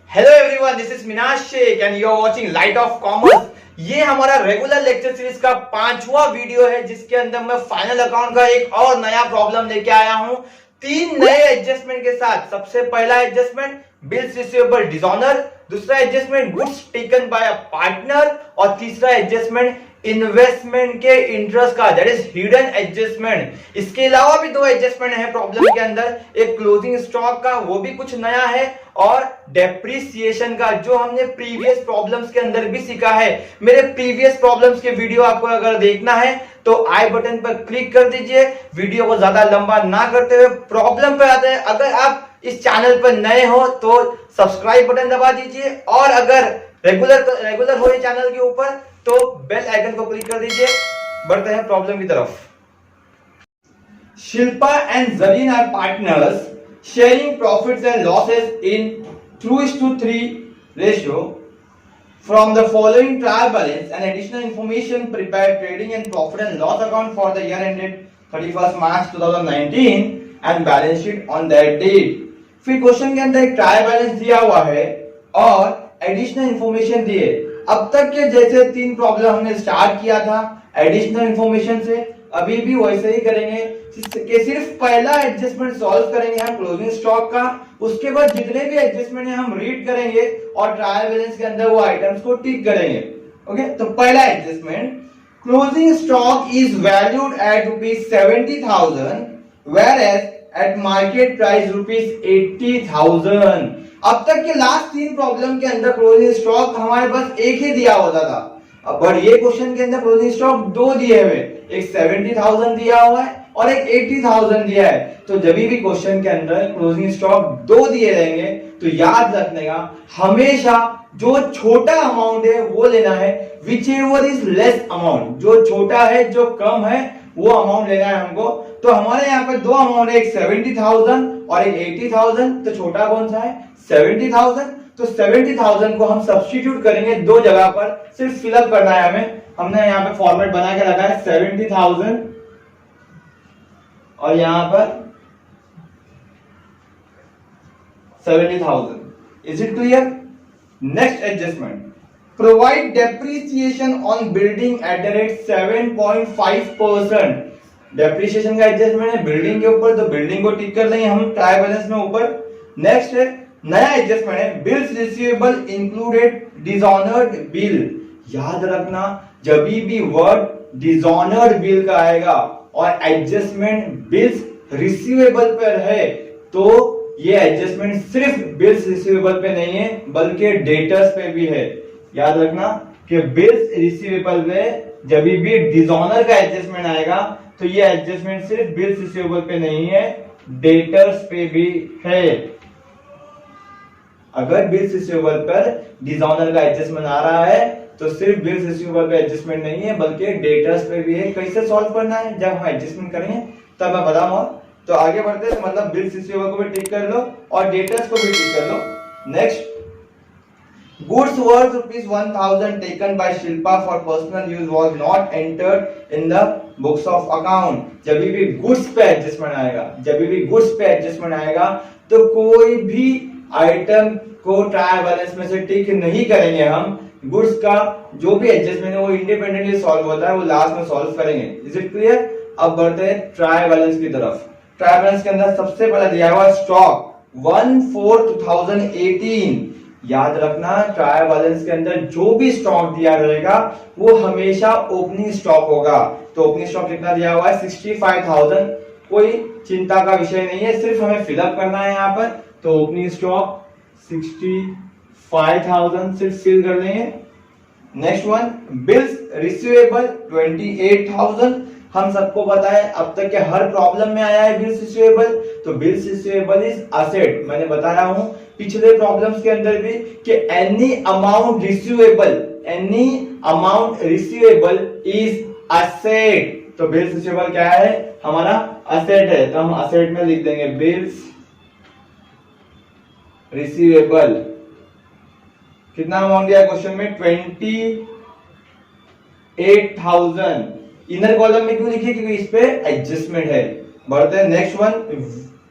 Hello everyone, this is Minaj Sheikh and you are watching light of commerce. ये हमारा regular lecture series का 5वां video है जिसके अंदर मैं फाइनल अकाउंट का एक और नया प्रॉब्लम लेके आया हूं 3 नए एडजस्टमेंट के साथ। सबसे पहला एडजस्टमेंट बिल्स रिसीवेबल डिसऑनर, दूसरा adjustment goods taken bye a partner और तीसरा एडजस्टमेंट इन्वेस्टमेंट के इंटरेस्ट का, दैट इज हिडन एडजस्टमेंट। इसके अलावा भी 2 एडजस्टमेंट है प्रॉब्लम के अंदर, एक क्लोजिंग स्टॉक का, वो भी कुछ नया है, और डेप्रिसिएशन का जो हमने प्रीवियस प्रॉब्लम्स के अंदर भी सीखा है। मेरे प्रीवियस प्रॉब्लम्स के वीडियो आपको अगर देखना है तो आई बटन पर क्लिक कर दीजिए। वीडियो को ज्यादा लंबा ना करते हुए प्रॉब्लम पे आते हैं। अगर आप इस चैनल पर नए हो तो सब्सक्राइब बटन दबा दीजिए, और अगर रेगुलर हो ये चैनल के ऊपर तो बेल आइकन को क्लिक कर दीजिए। बढ़ते हैं प्रॉब्लम की तरफ। Shilpa and Zareen are partners sharing profits and losses in 2:3 ratio. From the following trial balance and additional information, prepare trading and profit and loss account for the year ended 31st March 2019 and balance sheet on that date. फिर question के अंदर एक trial balance दिया हुआ है और additional information दिए। अब तक के जैसे 3 प्रॉब्लम हमने स्टार्ट किया था एडिशनल इंफॉर्मेशन से, अभी भी वैसे ही करेंगे कि सिर्फ पहला एडजस्टमेंट सॉल्व करेंगे हम क्लोजिंग स्टॉक का, उसके बाद जितने भी एडजस्टमेंट है हम रीड करेंगे और ट्रायल बैलेंस के अंदर वो आइटम्स को टिक करेंगे। ओके, तो पहला adjustment, closing stock is valued at ₹70,000 whereas at market price ₹80,000। अब तक के लास्ट 3 प्रॉब्लम के अंदर क्लोजिंग स्टॉक हमारे पास एक ही दिया होता था, अब ये क्वेश्चन के अंदर क्लोजिंग स्टॉक 2 दिए हुए, एक 70,000 दिया हुआ है और एक 80,000 दिया है। तो जब भी क्वेश्चन के अंदर क्लोजिंग स्टॉक 2 दिए रहेंगे तो याद रखने का हमेशा जो छोटा अमाउंट है वो लेना है, which ever is less amount, जो छोटा है जो कम है वो अमाउंट लेना है हमको। तो हमारे यहाँ पे 2 अमाउंट है, एक 70,000 और एक 80,000। तो छोटा कौन सा है? 70,000। तो 70,000 को हम सब्स्टिट्यूट करेंगे 2 जगह पर, सिर्फ फिलअप करना है हमें। हमने यहाँ पे फॉर्मेट बना के रखा है 70,000 और यहां पर 70,000। Is it clear? Next adjustment, provide depreciation on building at the rate 7.5%। Depreciation का एडजस्टमेंट है बिल्डिंग के ऊपर, तो बिल्डिंग को टिक कर लेंगे हम ट्रायल बैलेंस में ऊपर। नेक्स्ट है नया एडजस्टमेंट है bills receivable included dishonoured bill. याद रखना जब भी वर्ड डिसऑनर्ड बिल का आएगा और एडजस्टमेंट बिल्स रिसीवेबल पर है तो ये एडजस्टमेंट सिर्फ बिल्स रिसीवेबल पे नहीं है बल्कि डेटर्स पे भी है। याद रखना कि बिल्स रिसीवेबल में जब भी डिसऑनर का एडजस्टमेंट आएगा तो ये एडजस्टमेंट सिर्फ बिल्स रिसीवेबल पे नहीं है, डेटर्स पे भी है। अगर बिल्स रिसीवेबल पर डिसऑनर का एडजस्टमेंट आ रहा है तो सिर्फ बिल्स रिसीवेबल पे एडजस्टमेंट नहीं है बल्कि डेटर्स पे भी है। कैसे सॉल्व करना है जब हम एडजस्टमेंट करेंगे तब मैं बताऊंगा। तो आगे बढ़ते हैं, मतलब बिल्स रिसीवेबल को भी टिक कर लो और डेटर्स को भी टिक कर लो। Next, goods worth ₹1,000 taken by Shilpa for personal use was not entered in the books of account। जब भी गुड्स पे एडजस्टमेंट आएगा, जब भी गुड्स पे एडजस्टमेंट आएगा तो कोई भी आइटम को ट्रायल बैलेंस में से टिक नहीं करेंगे हम। गुड्स का जो भी एडजस्टमेंट है वो इंडिपेंडेंटली सॉल्व होता है, वो लास्ट में सॉल्व करेंगे। Is it clear? अब बढ़ते हैं ट्रायल बैलेंस की तरफ। ट्रायल बैलेंस के अंदर सबसे पहले दिया हुआ स्टॉक 1/4/2018। याद रखना ट्रायल बैलेंस के अंदर जो भी स्टॉक दिया रहेगा वो हमेशा ओपनिंग स्टॉक होगा। तो ओपनिंग स्टॉक कितना दिया हुआ है? 65,000। कोई चिंता का विषय नहीं है, सिर्फ हमें फिलअप करना है यहाँ पर। तो ओपनिंग स्टॉक 65,000 सिर्फ फिल कर लेंगे। Next one, bills receivable 28,000। हम सबको पता है अब तक के हर प्रॉब्लम में आया है बिल्स रिसीवेबल, तो बिल्स रिसीवेबल इज असेट। मैंने बताया हूं पिछले प्रॉब्लम्स के अंदर भी कि any amount receivable is asset. तो बिल्स रिसीवेबल क्या है? हमारा असेट है, तो हम असेट में लिख देंगे बिल्स रिसीवेबल। कितना अमाउंट दिया क्वेश्चन में? 28,000। इनर कॉलम में क्यों लिखिए? क्योंकि इस पे एडजस्टमेंट है। बढ़ते हैं नेक्स्ट वन।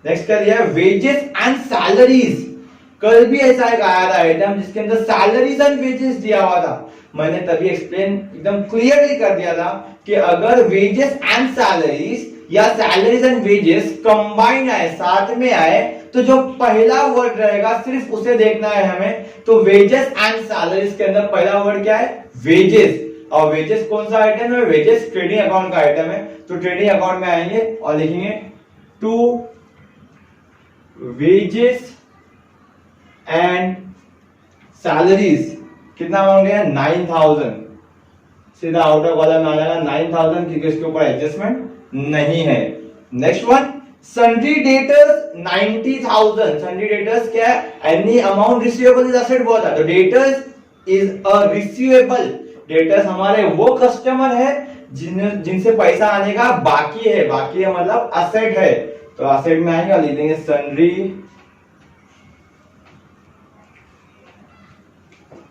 नेक्स्ट क्या दिया है? Wages and salaries. कल भी ऐसा एक आया था आइटम जिसके अंदर सैलरीज एंड वेजेस दिया हुआ था, मैंने तभी एक्सप्लेन एकदम क्लियरली कर दिया था कि अगर वेजेस एंड सैलरीज या सैलरीज एंड वेजेस कंबाइन आए, साथ में आए, तो जो पहला वर्ड रहेगा सिर्फ उसे देखना है हमें। तो वेजेस एंड सैलरीज के अंदर पहला वर्ड क्या है? वेजेस। और वेजेस कौन सा आइटम है? वेजेस ट्रेडिंग अकाउंट का आइटम है। तो ट्रेडिंग अकाउंट में आएंगे और लिखेंगे टू वेजेस एंड सैलरीज। कितना अमाउंट है? 9000। सीधा आउटर कॉलम में आ जाएगा 9000, क्योंकि इसके ऊपर एडजस्टमेंट नहीं है। Next one, sundry debtors 90,000। Sundry debtors क्या है? Any amount receivable is asset बोला था, तो debtors is a receivable. Debtors हमारे वो कस्टमर है जिनसे पैसा आने का बाकी है, बाकी है मतलब असेट है। तो असेट में आएंगे और लिख देंगे सन्ड्री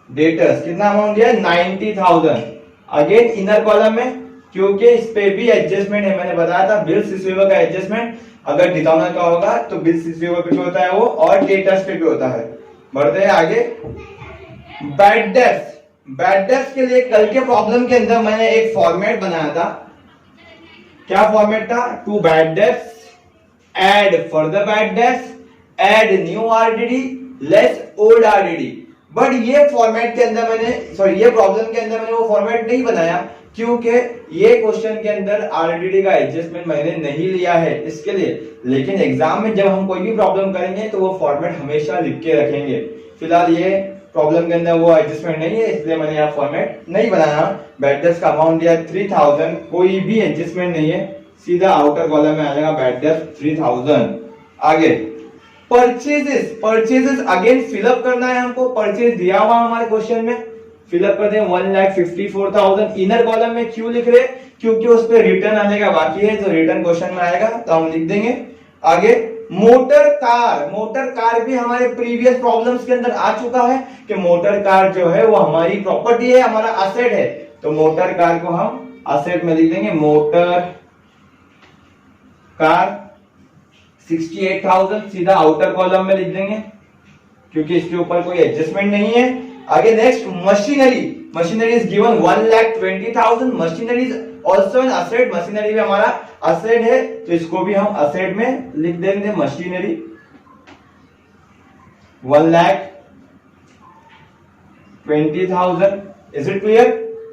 डेटर्स। कितना अमाउंट दिया? 90,000। अगेन इनर कॉलम में, क्योंकि इस पे भी एडजस्टमेंट है, मैंने बताया था बिल्स रिसीवेबल का एडजस्टमेंट अगर डिटर्मिनर का होगा तो बिल्स रिसीवेबल पे होता है वो, और डेटर्स पे भी होता है। बढ़ते हैं आगे। Bad debts. बैड डेट्स के लिए कल के प्रॉब्लम के अंदर मैंने एक फॉर्मेट बनाया था। क्या फॉर्मेट था? To bad debts, add further bad debts, add new RDD, less old RDD. But ये फॉर्मेट के अंदर ये प्रॉब्लम के अंदर मैंने वो फॉर्मेट नहीं बनाया, क्योंकि ये क्वेश्चन के अंदर आरडीडी का एडजस्टमेंट मैंने नहीं लिया है इसके लिए। लेकिन एग्जाम में जब हम कोई भी प्रॉब्लम करेंगे तो वो फॉर्मेट हमेशा लिख के रखेंगे। फिलहाल ये प्रॉब्लम के अंदर वो एडजस्टमेंट नहीं है, इसलिए मैंने यहाँ फॉर्मेट नहीं बनाया। बैड डेट्स का अमाउंट दिया 3000, कोई भी एडजस्टमेंट नहीं है, सीधा आउटर कॉलम में आ जाएगा बैड डेट्स 3000। आगे परचेजेस। परचेजेस अगेन फिलअप करना है हमको। परचेज दिया हुआ हमारे क्वेश्चन में, फिलअप करते हैं 1,54,000। इनर कॉलम में क्यों लिख रहे? क्योंकि उस पर रिटर्न आने का बाकी है, तो रिटर्न क्वेश्चन में आएगा तो हम लिख देंगे। आगे मोटर कार। मोटर कार भी हमारे प्रीवियस प्रॉब्लम्स के अंदर आ चुका है कि मोटर कार जो है वो हमारी प्रॉपर्टी है, हमारा असेट है। तो मोटर कार को हम असेट में लिख देंगे। मोटर कार 68,000 सीधा आउटर कॉलम में लिख देंगे, क्योंकि इसके ऊपर कोई एडजस्टमेंट नहीं है। आगे next machinery. Machinery is given 1,20,000। Machinery is also an asset. Machinery भी हमारा असेट है, तो इसको भी हम असेट में लिख देंगे। मशीनरी 1,20,000। Is it clear?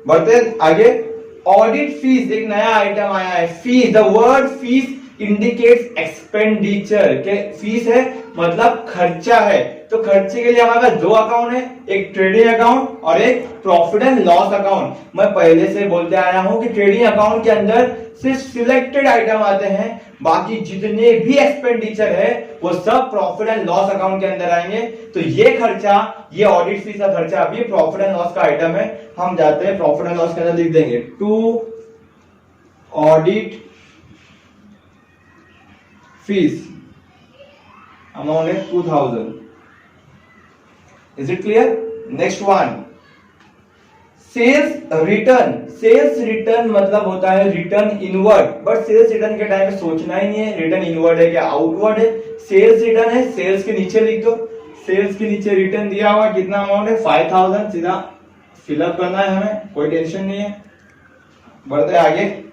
बढ़ते आगे। ऑडिट फीस, एक नया आइटम आया है, fees. The word fees indicates expenditure के फीस है मतलब खर्चा है। तो खर्चे के लिए हमारे पास दो अकाउंट है, एक ट्रेडिंग अकाउंट और एक प्रॉफिट एंड लॉस अकाउंट। मैं पहले से बोलते आया हूं कि ट्रेडिंग अकाउंट के अंदर सिर्फ सिलेक्टेड आइटम आते हैं, बाकी जितने भी एक्सपेंडिचर है वो सब प्रॉफिट एंड लॉस अकाउंट के अंदर आएंगे। तो ये खर्चा, ये ऑडिट फीस का खर्चा भी प्रॉफिट एंड लॉस का आइटम है। हम जाते हैं प्रॉफिट एंड लॉस के अंदर लिख देंगे टू ऑडिट फीस, अमाउंट है 2000। Is it clear? Next one, sales return. Sales return मतलब होता है return inward, but sales return के टाइम में सोचना ही नहीं है रिटर्न इनवर्ड है क्या आउटवर्ड है। सेल्स रिटर्न है, सेल्स के नीचे लिख दो। सेल्स के नीचे रिटर्न दिया हुआ कितना अमाउंट है? 5000। सीधा फिलअप करना है हमें, कोई टेंशन नहीं है। बढ़ते आगे।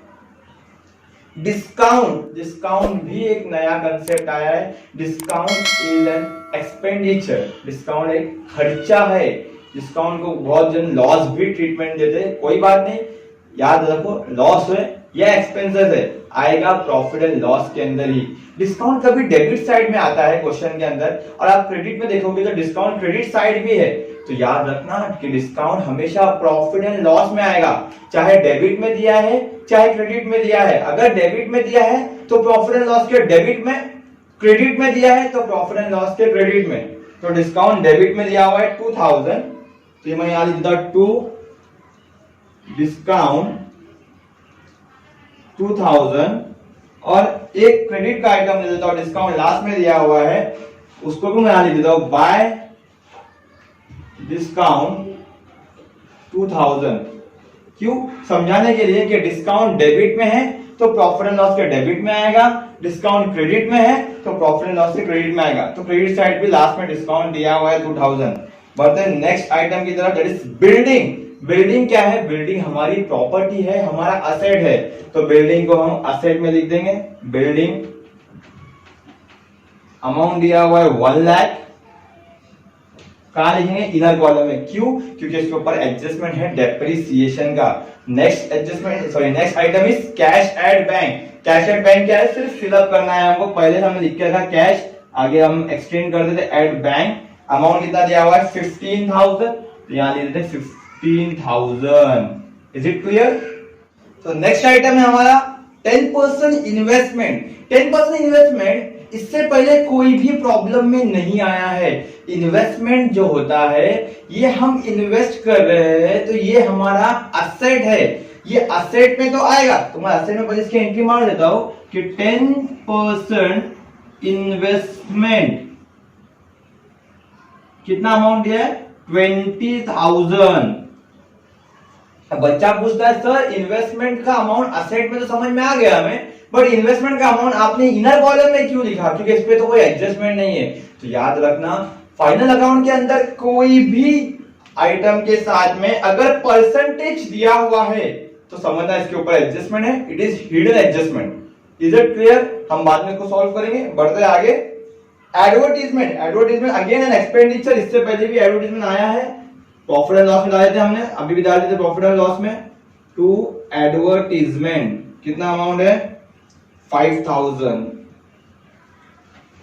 डिस्काउंट। डिस्काउंट भी एक नया कंसेप्ट आया है। Discount is an expenditure. Discount एक खर्चा है। डिस्काउंट को बहुत जन लॉस भी ट्रीटमेंट देते हैं, कोई बात नहीं, याद रखो लॉस है या एक्सपेंसेस है, आएगा प्रॉफिट एंड लॉस के अंदर ही। डिस्काउंट कभी डेबिट साइड में आता है क्वेश्चन के अंदर, और आप क्रेडिट में देखोगे तो डिस्काउंट क्रेडिट साइड भी है। तो याद रखना कि डिस्काउंट हमेशा प्रॉफिट एंड लॉस में आएगा, चाहे डेबिट में दिया है चाहे क्रेडिट में दिया है। अगर डेबिट में दिया है तो प्रॉफिट एंड लॉस के डेबिट में, क्रेडिट में दिया है तो प्रॉफिट एंड लॉस के क्रेडिट में। तो डिस्काउंट डेबिट में दिया हुआ है 2000, तो ये मैं यहां लिख देता टू डिस्काउंट 2000, और एक क्रेडिट का आइटम ले देता हूं, डिस्काउंट लास्ट में दिया हुआ है, उसको भी मैं यहां लिख देता हूं बाय डिस्काउंट 2000। क्यों? समझाने के लिए कि डिस्काउंट डेबिट में है तो प्रॉफिट एंड लॉस के डेबिट में आएगा, डिस्काउंट क्रेडिट में है तो प्रॉफिट एंड लॉस के क्रेडिट में आएगा। तो क्रेडिट साइड भी लास्ट में डिस्काउंट दिया हुआ है 2000। बढ़ते हैं नेक्स्ट आइटम की तरफ, दैट इज बिल्डिंग। बिल्डिंग क्या है? बिल्डिंग हमारी प्रॉपर्टी है, हमारा असेट है, तो बिल्डिंग को हम असेट में लिख देंगे। बिल्डिंग अमाउंट दिया हुआ है 1 लाख, कहां लिखेंगे? इनर कॉलम में। क्यों? क्योंकि इसके ऊपर एडजस्टमेंट है डेप्रिसिएशन का। Next item is cash at bank. Cash at bank क्या है? सिर्फ फिलअप करना है हमको। पहले हमने लिख के रखा कैश, आगे हम एक्सटेंड कर देते एट बैंक। अमाउंट कितना दिया हुआ है? 15,000, तो यहां लिख देते 15,000। Is it clear? तो नेक्स्ट आइटम है हमारा 10% इन्वेस्टमेंट। 10% इन्वेस्टमेंट इससे पहले कोई भी प्रॉब्लम में नहीं आया है। इन्वेस्टमेंट जो होता है, ये हम इन्वेस्ट कर रहे हैं तो ये हमारा असेट है, ये असेट में तो आएगा। तो मैं असेट में पहले इसकी एंट्री मार देता हूं कि 10% इन्वेस्टमेंट, कितना अमाउंट दिया है? 20,000। बच्चा पूछता है सर इन्वेस्टमेंट का अमाउंट असेट में तो समझ में आ गया हमें, बट इन्वेस्टमेंट का अमाउंट आपने इनर कॉलम में क्यों लिखा? क्योंकि इस पे तो कोई एडजस्टमेंट नहीं है। तो याद रखना, फाइनल अकाउंट के अंदर कोई भी आइटम के साथ में अगर परसेंटेज दिया हुआ है तो समझना इसके ऊपर एडजस्टमेंट है। It is hidden adjustment. Is it clear? हम बाद में इसको सॉल्व करेंगे। बढ़ते आगे। Advertisement. Advertisement again an expenditure. इससे पहले भी एडवर्टीजमेंट आया है, प्रॉफिट एंड लॉस में डाले थे हमने, अभी भी डाल देते प्रॉफिट एंड लॉस में। टू एडवर्टीजमेंट कितना अमाउंट है? 5,000।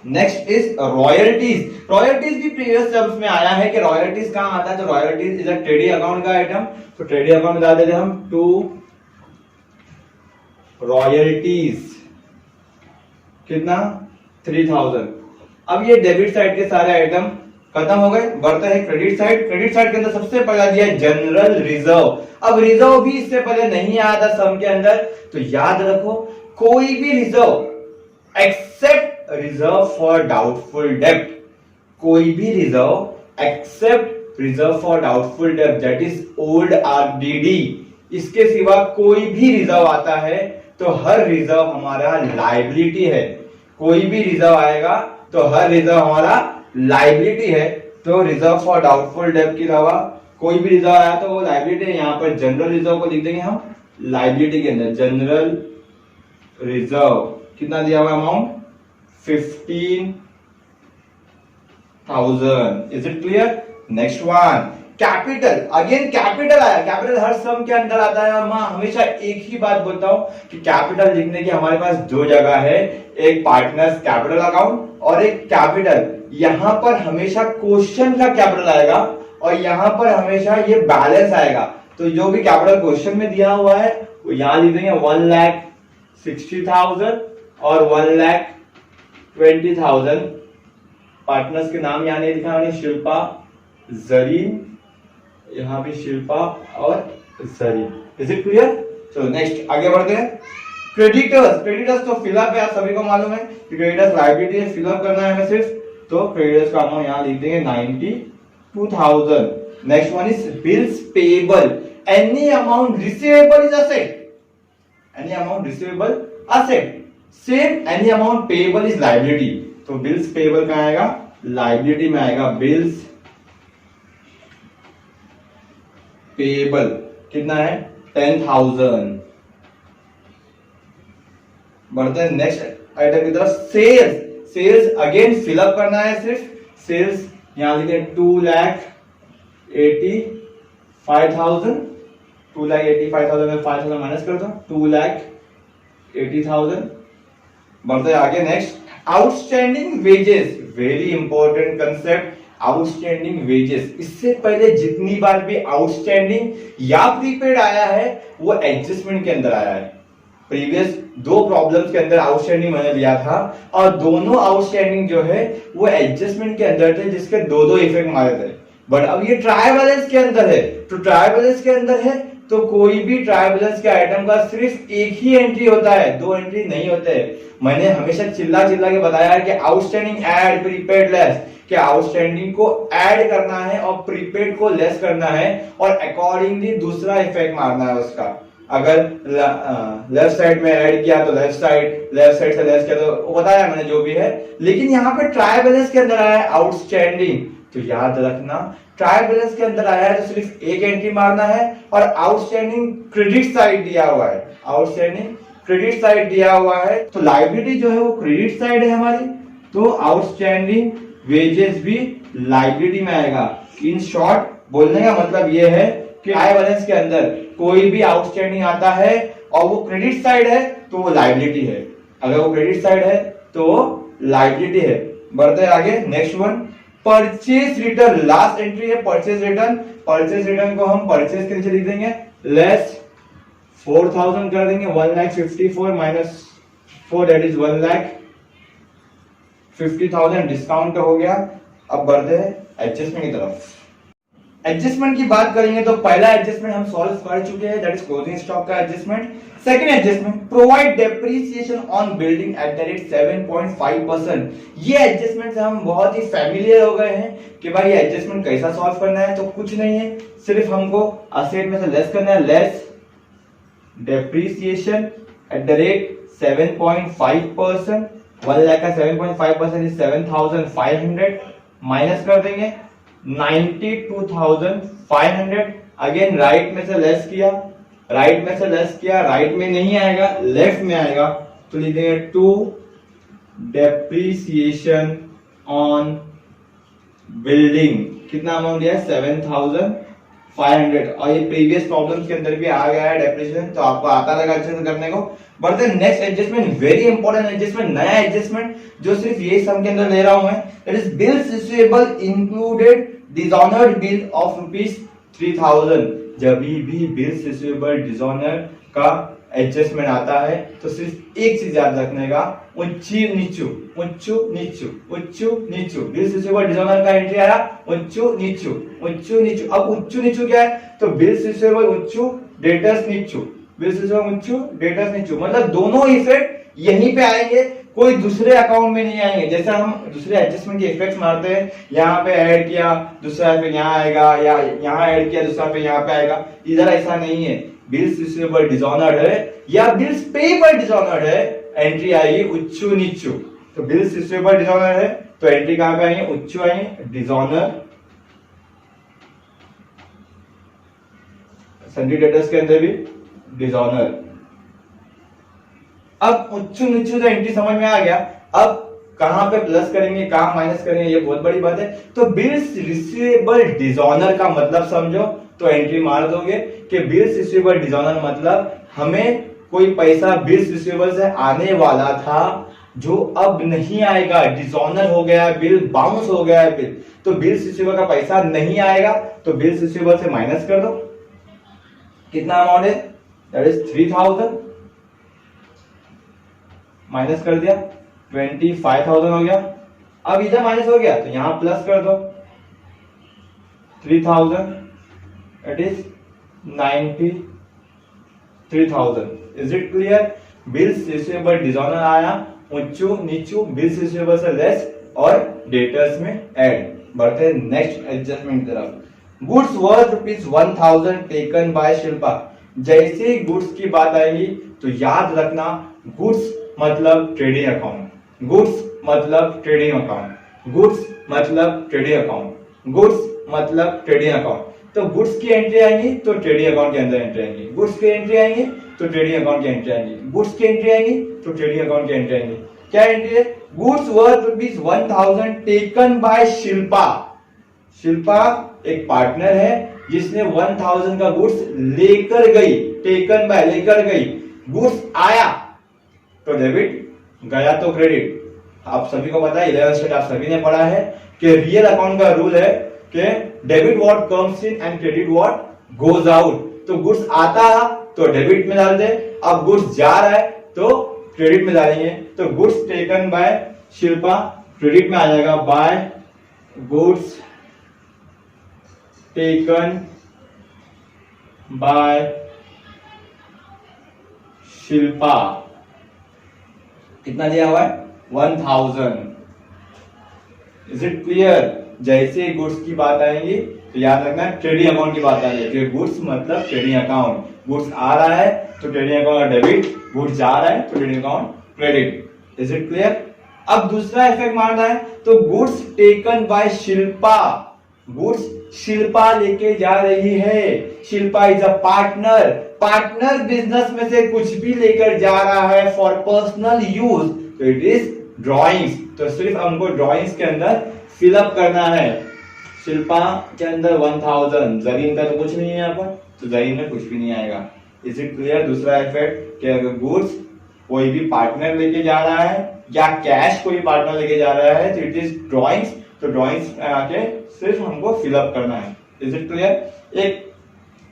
Next is royalties. रॉयल्टीज भी प्रीवियस टर्म्स में आया है कि रॉयल्टीज कहां आता है, तो royalties is a trading account का आइटम। तो ट्रेडिंग अकाउंट में डाल देते हम टू रॉयल्टीज, कितना? 3,000। अब ये डेबिट साइड के सारे आइटम खत्म हो गए। बढ़ते हैं क्रेडिट साइड। क्रेडिट साइड के अंदर सबसे पहला दिया है जनरल रिजर्व। अब रिजर्व भी इससे पहले नहीं आया था सम के अंदर, तो याद रखो कोई भी reserve except reserve for doubtful डेब्ट, कोई भी reserve except reserve for doubtful डेब्ट, दैट इज ओल्ड आरडीडी, इसके सिवा कोई भी रिजर्व आता है तो हर रिजर्व हमारा लायबिलिटी है। कोई भी रिजर्व आएगा तो हर रिजर्व हमारा लायबिलिटी है। तो रिजर्व फॉर डाउटफुल डेब्ट के अलावा कोई भी रिजर्व आया तो वो लायबिलिटी है। यहां पर जनरल रिजर्व को लिख देंगे हम लायबिलिटी के अंदर। जनरल रिजर्व कितना दिया हुआ amount? 15,000। Is it clear? Next one capital. Again capital आया। कैपिटल हर सम के अंदर आता है। मैं हमेशा एक ही बात बोलता हूं कि कैपिटल लिखने की हमारे पास दो जगह है, एक पार्टनर्स कैपिटल अकाउंट और एक कैपिटल। यहां पर हमेशा क्वेश्चन का कैपिटल आएगा और यहां पर हमेशा ये बैलेंस आएगा। तो जो भी कैपिटल क्वेश्चन में दिया हुआ है वो यहां लिख देंगे 1,60,000 और 1,20,000। पार्टनर्स के नाम यहां नहीं लिखा मैंने, शिल्पा, जरीन, यहां भी शिल्पा और जरीन। Is it clear? चलो नेक्स्ट आगे बढ़ते हैं। क्रेडिटर्स। क्रेडिटर्स तो फिलअप है, आप सभी को मालूम है कि क्रेडिटर्स लायबिलिटी है, फिलअप करना है हमें सिर्फ। तो क्रेडिटर्स का अमाउंट यहां लिख देंगे 92,000। Next one is bills payable. Any amount receivable is asset, any amount receivable asset, same any amount payable is liability. तो बिल्स पेएबल कहां आएगा? लायबिलिटी में आएगा। बिल्स पेएबल कितना है? 10,000। बढ़ते हैं नेक्स्ट आइटम की तरफ। सेल्स। सेल्स अगेन फिलअप करना है सिर्फ। सेल्स यहां लिखे 2,85,000। 2,85,000 में 5,000 माइनस कर दो, 2,80,000। बढ़ते आगे। Next outstanding wages. Very important concept, outstanding wages. इससे पहले जितनी बार भी आउटस्टैंडिंग या प्रीपेड आया है वो एडजस्टमेंट के अंदर आया है। प्रीवियस दो प्रॉब्लम्स के अंदर आउटस्टैंडिंग मैंने लिया था और दोनों आउटस्टैंडिंग जो है वो एडजस्टमेंट के अंदर थे, जिसके दो दो इफेक्ट मारे थे। बट अब ये ट्रायल बैलेंस के अंदर है, तो ट्रायल बैलेंस के अंदर है तो कोई भी ट्रायल बैलेंस के आइटम का सिर्फ एक ही एंट्री होता है, दो एंट्री नहीं होते। मैंने हमेशा चिल्ला चिल्ला के बताया है कि आउटस्टैंडिंग ऐड, प्रीपेड लेस, कि आउटस्टैंडिंग को ऐड करना है और प्रीपेड को लेस करना है और अकॉर्डिंगली दूसरा इफेक्ट मारना है उसका। अगर लेफ्ट साइड में ऐड किया तो लेफ्ट साइड से लेस किया तो वो बताया मैंने जो भी है। लेकिन यहाँ पे ट्रायल बैलेंस के अंदर आया है आउटस्टैंडिंग, तो याद रखना ट्रायल बैलेंस के अंदर आया है तो सिर्फ एक एंट्री मारना है, और आउटस्टैंडिंग क्रेडिट साइड दिया हुआ है, आउटस्टैंडिंग क्रेडिट साइड दिया हुआ है, तो लायबिलिटी जो है वो क्रेडिट साइड है हमारी, तो आउटस्टैंडिंग वेजेस भी लायबिलिटी में आएगा। इन शॉर्ट बोलने का मतलब ये है कि ट्रायल बैलेंस के अंदर कोई भी आउटस्टैंडिंग आता है और वो क्रेडिट साइड है तो वो लायबिलिटी है, अगर वो क्रेडिट साइड है तो लायबिलिटी है। बढ़ते हैं आगे, next one purchase return, last entry है परचेज रिटर्न। परचेज रिटर्न को हम परचेज के नीचे लिख देंगे लेस 4000 कर देंगे, 1,54,000 माइनस 4 दैट इज 1,50,000 डिस्काउंट हो गया। अब बढ़ते हैं एडजस्टमेंट की तरफ। एडजस्टमेंट की बात करेंगे तो पहला एडजस्टमेंट हम सॉल्व कर चुके हैं, दैट इज क्लोजिंग स्टॉक का adjustment. Second adjustment provide depreciation on building at the rate 7.5%। ये एडजस्टमेंट से हम बहुत ही फैमिलियर हो गए हैं कि भाई ये एडजस्टमेंट कैसा सॉल्व करना है। तो कुछ नहीं है, सिर्फ हमको असेट में से लेस करना है, less depreciation at the rate 7.5%। 1 lakh का 7.5% इज 7,500 माइनस कर देंगे 92,500। अगेन राइट में से लेस किया, राइट में से लेस किया, राइट में नहीं आएगा लेफ्ट में आएगा, तो लिख देंगे टू डेप्रिसिएशन ऑन बिल्डिंग। कितना अमाउंट दिया है 7,500, और ये प्रीवियस प्रॉब्लम्स के अंदर भी आ गया है डेप्रिसिएशन, तो आपको आता रहेगा अच्छे से करने को। बढ़ते next adjustment, very important adjustment, नया एडजस्टमेंट जो सिर्फ ये सम के अंदर ले रहा हूं मैं, that is bills receivable included dishonoured bill of ₹3,000। जब भी बिल्स रिसीवेबल डिसऑनर्ड का एडजस्टमेंट आता है तो सिर्फ एक चीज याद रखने का, ऊंची नीचू ऊंचू नीचू ऊंचू नीचू। बिल्स रिसीवेबल डिसऑनर का एंट्री आया ऊंचू नीचू ऊंचू नीचू। अब ऊंचू नीचू क्या है, तो बिल्स रिसीवेबल ऊंचू डेटर्स नीचू, बिल्स रिसीवेबल ऊंचू डेटर्स नीचू, मतलब दोनों इफेक्ट यहीं पे आएंगे, कोई दूसरे अकाउंट में नहीं आएंगे। जैसे हम दूसरे एडजस्टमेंट के इफेक्ट्स मारते हैं, यहाँ पे ऐड किया दूसरा पे यहाँ आएगा, या यहाँ ऐड किया दूसरा पे यहाँ पे आएगा, इधर ऐसा नहीं है। बिल्स रिसीवेबल डिसऑनर्ड है या बिल्स पेएबल डिसऑनर्ड है, एंट्री आएगी उच्चू नीचू। तो बिल्स रिसीवेबल डिसऑनर्ड है तो एंट्री कहां पे आएंगे, उच्चू आएंगे, डिसऑनर सन्डी डेटर्स के अंदर भी डिसऑनर। अब उच्चू नीचू तो एंट्री समझ में आ गया, अब कहां पे प्लस करेंगे कहां माइनस करेंगे ये बहुत बड़ी बात है। तो बिल्स रिसीवेबल डिसऑनर का मतलब समझो, तो एंट्री मार दोगे कि बिल्स रिसीवेबल डिसऑनर मतलब हमें कोई पैसा बिल्स रिसीवेबल से आने वाला था जो अब नहीं आएगा, डिसऑनर हो गया है बिल, बाउंस हो गया है बिल, तो बिल्स रिसीवेबल का पैसा नहीं आएगा, तो बिल्स रिसीवेबल से माइनस कर दो। कितना अमाउंट है, दैट इज 3,000, माइनस कर दिया 25,000 हो गया। अब इधर माइनस हो गया तो यहां प्लस कर दो 3,000, it is 93,000। Is it clear? Bills receivable dishonour आया ऊंचू नीचू, बिल्स रिसीवेबल से लेस और डेटर्स में ऐड। बढ़ते हैं नेक्स्ट एडजस्टमेंट की तरफ। Goods worth ₹1,000 taken by Shilpa. जैसे ही गुड्स की बात आएगी तो याद रखना गुड्स मतलब ट्रेडिंग अकाउंट, गुड्स मतलब ट्रेडिंग अकाउंट, गुड्स मतलब ट्रेडिंग अकाउंट, गुड्स मतलब ट्रेडिंग अकाउंट। तो गुड्स की एंट्री आएंगी तो ट्रेडिंग अकाउंट के अंदर एंट्री आएंगी, गुड्स की एंट्री आएंगी तो ट्रेडिंग अकाउंट की एंट्री आएंगी, गुड्स की एंट्री आएंगी तो ट्रेडिंग अकाउंट की एंट्री आएंगी। क्या एंट्री है, goods worth ₹1,000 taken by Shilpa. Shilpa एक पार्टनर है जिसने 1,000 का गुड्स लेकर गई, टेकन बाय लेकर गई, गुड्स आया तो डेबिट, गया तो क्रेडिट। आप सभी को पता है 11th स्टैंडर्ड आप सभी ने पढ़ा है कि रियल अकाउंट का रूल है कि debit what comes in and credit what goes out. तो गुड्स आता है तो डेबिट में डाल दे, अब गुड्स जा रहा है तो क्रेडिट में डालेंगे। तो goods taken by Shilpa credit में आ जाएगा, by goods taken by Shilpa. कितना दिया हुआ है 1,000। Is it clear? जैसे गुड्स की बात आएंगी तो याद रखना ट्रेडिंग अकाउंट की बात आ रही है, गुड्स मतलब ट्रेडिंग अकाउंट, गुड्स आ रहा है तो ट्रेडिंग अकाउंट डेबिट, गुड्स जा रहा है तो trading account credit. Is it clear? अब दूसरा इफेक्ट मारना है तो goods taken by Shilpa, goods Shilpa लेके जा रही है। Shilpa is a partner, partner business में से कुछ भी लेकर जा रहा है फॉर पर्सनल यूज तो इट इज ड्रॉइंग्स। तो सिर्फ हमको ड्रॉइंग्स के अंदर फिलअप करना है। शिल्पा के अंदर 1000, जरीन का तो कुछ नहीं है यहाँ पर, तो जरीन में कुछ भी नहीं आएगा। Is it clear? दूसरा इफेक्ट कि अगर गुड्स कोई भी पार्टनर लेके जा रहा है या कैश कोई पार्टनर लेके जा रहा है तो इट इज ड्रॉइंग्स, तो ड्रॉइंग्स में आके सिर्फ हमको फिलअप करना है। Is it clear? एक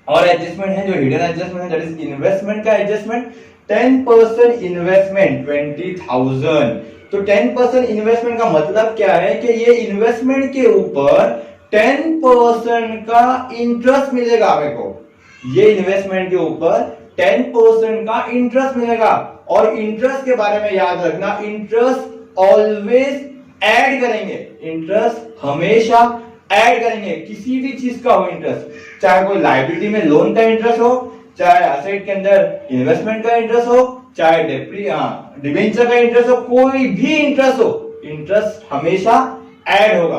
और एडजस्टमेंट है जो हिडन एडजस्टमेंट है, दैट इज इन्वेस्टमेंट का एडजस्टमेंट। 10% इन्वेस्टमेंट 20,000, तो 10% इन्वेस्टमेंट का मतलब क्या है कि ये इन्वेस्टमेंट के ऊपर 10% का इंटरेस्ट मिलेगा मेरे को। ये इन्वेस्टमेंट के ऊपर 10% का इंटरेस्ट मिलेगा। और इंटरेस्ट के बारे में याद रखना, इंटरेस्ट ऑलवेज ऐड करेंगे, इंटरेस्ट हमेशा ऐड करेंगे, किसी भी चीज का हो इंटरेस्ट, चाहे कोई लायबिलिटी में लोन का इंटरेस्ट हो, चाहे एसेट के अंदर इन्वेस्टमेंट का इंटरेस्ट हो, चाहे डिबेंचर का इंटरेस्ट हो, कोई भी इंटरेस्ट हो, इंटरेस्ट हमेशा ऐड होगा।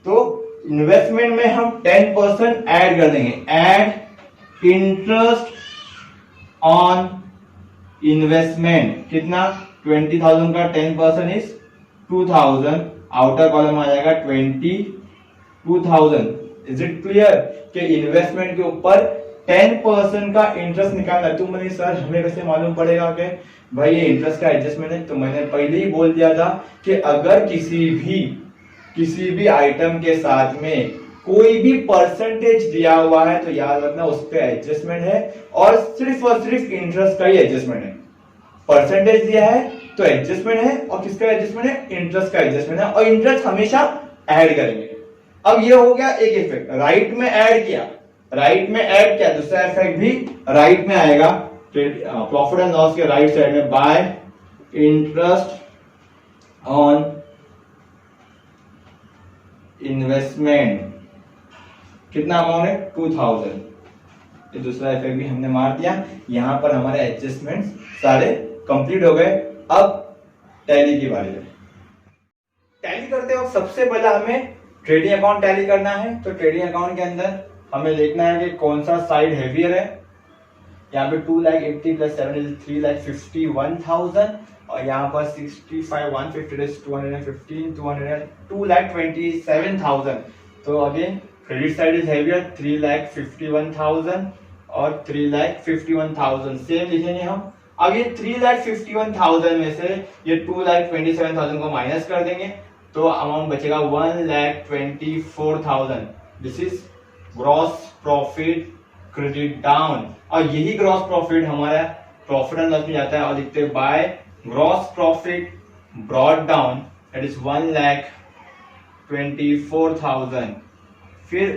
तो इन्वेस्टमेंट में हम 10% ऐड कर देंगे, ऐड इंटरेस्ट ऑन इन्वेस्टमेंट। कितना? 20,000 का 10% इज 2,000, आउटर कॉलम आ जाएगा 22,000। इज इट क्लियर कि इन्वेस्टमेंट के ऊपर 10% का इंटरेस्ट निकालना है। तुम बोले सर हमें कैसे मालूम पड़ेगा कि भाई ये इंटरेस्ट का एडजस्टमेंट है? तो मैंने पहले ही बोल दिया था कि अगर किसी भी आइटम के साथ में कोई भी परसेंटेज दिया हुआ है तो याद रखना उस पर एडजस्टमेंट है और सिर्फ इंटरेस्ट का ही एडजस्टमेंट है। परसेंटेज दिया है तो एडजस्टमेंट है, और किसका एडजस्टमेंट है? इंटरेस्ट का एडजस्टमेंट है, और इंटरेस्ट हमेशा ऐड करेंगे। अब ये हो गया एक इफेक्ट, राइट में ऐड किया, राइट में ऐड किया। दूसरा इफेक्ट भी राइट में आएगा, प्रॉफिट एंड लॉस के राइट साइड में, बाय इंटरेस्ट ऑन इन्वेस्टमेंट। कितना अमाउंट है? 2,000। ये दूसरा इफेक्ट भी हमने मार दिया। यहां पर हमारे एडजस्टमेंट सारे कंप्लीट हो गए। अब टैली की बारी है। टैली करते वक्त सबसे पहले हमें ट्रेडिंग अकाउंट टैली करना है। तो ट्रेडिंग अकाउंट के अंदर हमें देखना है कि कौन सा साइड हेवियर है। यहाँ पे 2,80,000 प्लस 7 इज 3,51,000, और यहाँ पर 65 150 इज 215 2,27,000। तो again credit side is heavier, 3,51,000 और 3,51,000 सेम लिखेंगे हम। अब ये 3,51,000 में से ये 2,27,000 को माइनस कर देंगे तो अमाउंट बचेगा 1,24,000। This is gross profit credit down, और यही ग्रॉस प्रॉफिट हमारा प्रॉफिट एंड लॉस में जाता है, और लिखते हैं by gross profit brought down, that is 1,24,000। फिर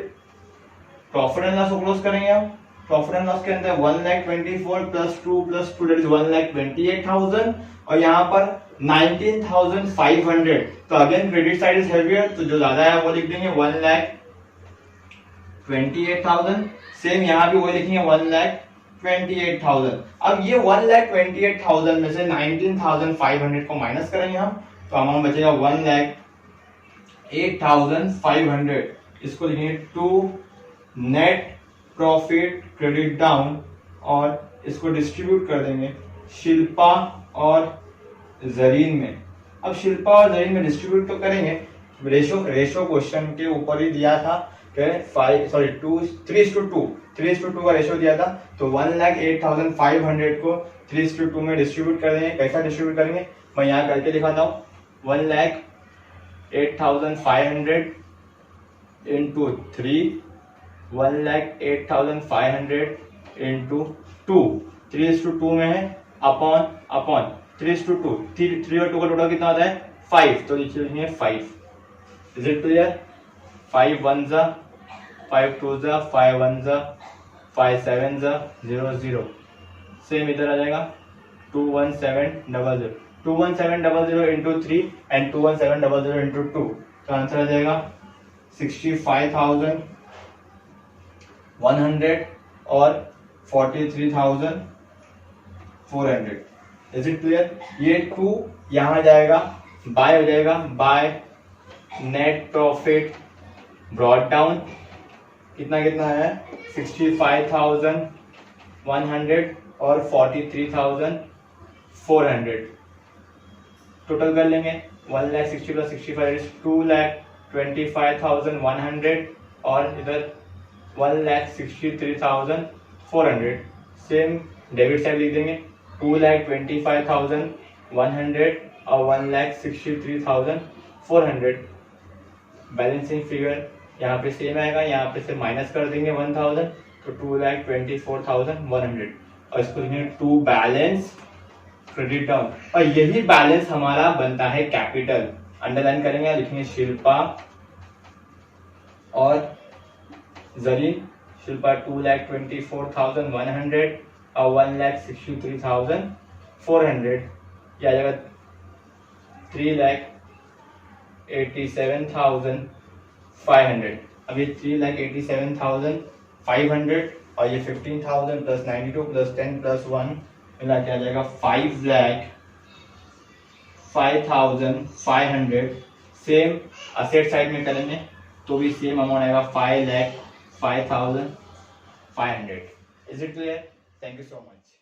प्रॉफिट एंड लॉस को क्लोज करेंगे हम। प्रॉफिट एंड लॉस के अंदर 1,24,000 प्लस 2 दैट इज 1,28,000, और यहाँ पर 19,500। तो again credit side is heavier, तो जो ज्यादा है वो लिख देंगे 1,28,000। सेम यहाँ भी वही लिखेंगे 1,28,000। अब ये 1,28,000 में से 19,500 को माइनस करेंगे हम, तो अमाउंट बचेगा 1,08,500। इसको लिखेंगे to net profit credit down, और इसको डिस्ट्रीब्यूट कर देंगे शिल्पा और जरीन में। अब शिल्पा और जरीन में डिस्ट्रीब्यूट तो करेंगे, रेशो क्वेश्चन के ऊपर ही दिया था कि 3:2 का रेशो दिया था। तो 1,08,500 को 3:2 में डिस्ट्रीब्यूट कर देंगे। कैसा डिस्ट्रीब्यूट करेंगे मैं यहाँ करके दिखाता हूँ। 1,08,500 into 3, 1,08,500 into 2, 3:2 में है, अपॉन 3:2, 3 और 2 का टोटल कितना होता है? 5, तो लिखेंगे 5। Is it clear? 5 1 जा, 5 2 जा, 5 1 जा, 5 7 जा, 0 0। सेम इधर आ जाएगा 21700, 21700 into 3 and 21700 into 2, तो आंसर आ जाएगा 65,100 और 43,400. Is it clear? ये 2 यहाँ जाएगा, बाय हो जाएगा, by net profit brought down कितना कितना है 65,100 और 43,400 टोटल कर लेंगे। 1,60,000 प्लस 65 2,25,100 और इधर 1,63,400 सेम डेबिट साइड लिख देंगे 2,25,100 और 1,63,400 बैलेंसिंग फिगर यहाँ पे सेम आएगा, यहाँ पे से माइनस कर देंगे 1,000 तो 2,24,100 और इसको लिखेंगे टू बैलेंस क्रेडिट डाउन और यही बैलेंस हमारा बनता है कैपिटल। अंडरलाइन करेंगे, लिखेंगे शिल्पा और जरीन। शिल्पा 2,24,100 और 1,63,400 ये आ जाएगा 3,87,500। अब ये 3,87,500 और ये 15,000 प्लस 92 प्लस 10 प्लस 1 मिला के आ जाएगा 5,05,500। सेम असेट साइड में करेंगे तो भी सेम अमाउंट आएगा 5,05,500। Is it clear? Thank you so much.